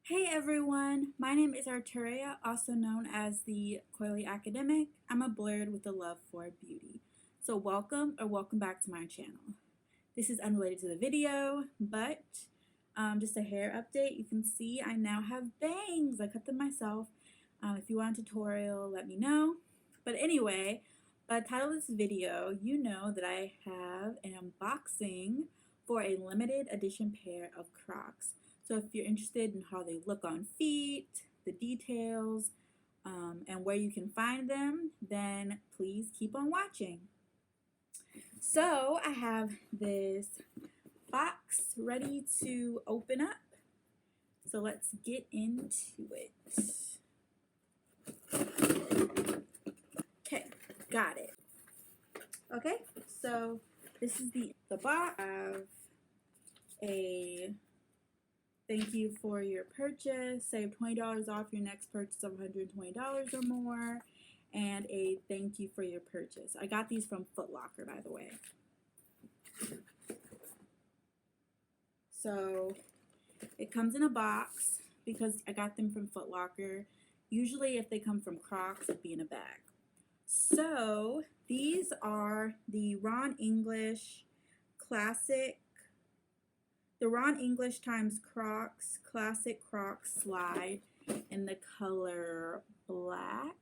Hey everyone, my name is Arturia, also known as the Coily Academic. I'm a blurred with a love for beauty. So welcome back to my channel. This is unrelated to the video, but just a hair update. You can see I now have bangs. I cut them myself. If you want a tutorial, let me know. But anyway, by the title of this video, you know that I have an unboxing for a limited edition pair of Crocs. So if you're interested in how they look on feet, the details, and where you can find them, then please keep on watching. So I have this box ready to open up. So let's get into it. Okay, got it. Okay, so this is the box. I have a thank you for your purchase, save $20 off your next purchase of $120 or more, and a thank you for your purchase. I got these from Foot Locker, by the way. So it comes in a box because I got them from Foot Locker. Usually if they come from Crocs, it'd be in a bag. So these are the Ron English Classic, the Ron English times Crocs Classic Crocs Slide in the color black.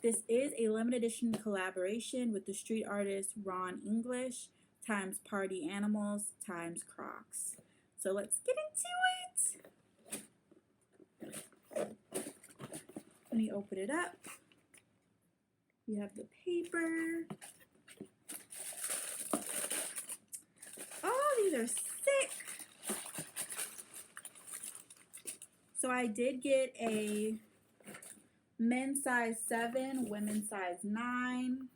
This is a limited edition collaboration with the street artist Ron English times Party Animals times Crocs. So let's get into it. Let me open it up. You have the paper. Oh, these are sick. So I did get a men's size 7, women's size 9.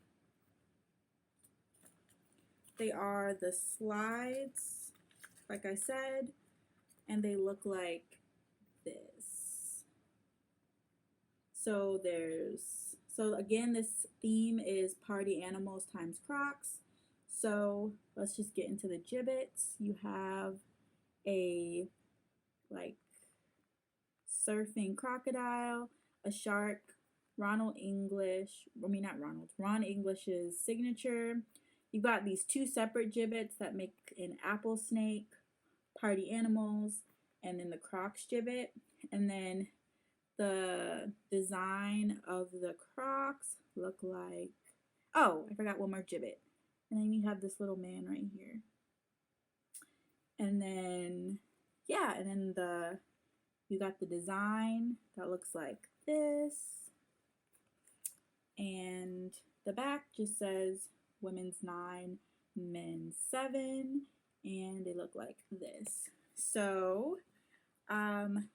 They are the slides, like I said, and they look like this. So again, this theme is Party Animals times Crocs. So let's just get into the gibbets. You have a like surfing crocodile, a shark, Ron English's signature. You've got these two separate gibbets that make an apple snake, Party Animals, and then the Crocs gibbet. And then the design of the Crocs look like, oh, I forgot one more gibbet. And then you have this little man right here. And then, yeah, and then you got the design that looks like this. And the back just says women's 9, men's 7, and they look like this. So,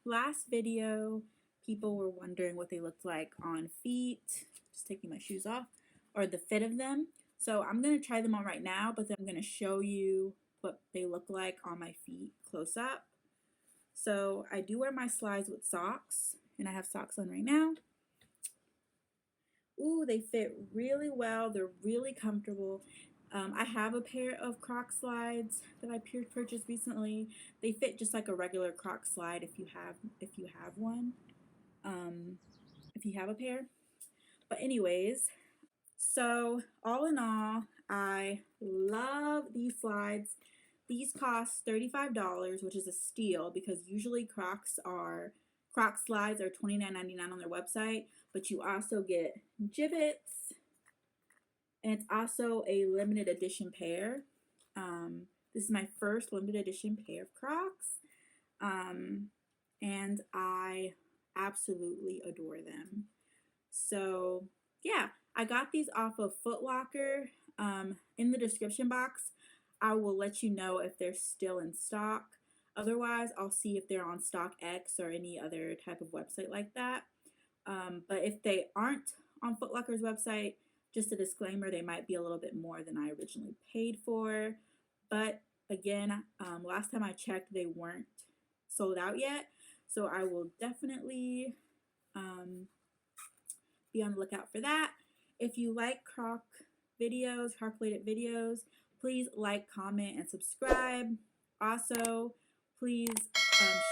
last video, people were wondering what they looked like on feet. Just taking my shoes off, or the fit of them. So I'm going to try them on right now, but then I'm going to show you what they look like on my feet close up. So I do wear my slides with socks, and I have socks on right now. Ooh, they fit really well. They're really comfortable. I have a pair of Croc slides that I purchased recently. They fit just like a regular Croc slide if you have one. If you have a pair. But anyways, so all in all, I love these slides. These cost $35, which is a steal because usually Croc slides are $29.99 on their website, but you also get gibbets, and it's also a limited edition pair. This is my first limited edition pair of Crocs, and I absolutely adore them. So yeah, I got these off of Foot Locker. In the description box, I will let you know if they're still in stock. Otherwise, I'll see if they're on StockX or any other type of website like that. But if they aren't on Foot Locker's website, just a disclaimer, they might be a little bit more than I originally paid for. But again, last time I checked, they weren't sold out yet. So I will definitely be on the lookout for that. If you like Croc related videos, please like, comment, and subscribe. Also, please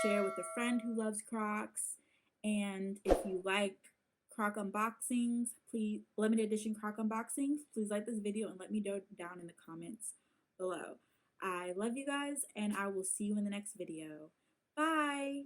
share with a friend who loves Crocs. And if you like Croc unboxings, please, limited edition Croc unboxings, please like this video and let me know down in the comments below. I love you guys, and I will see you in the next video. Bye!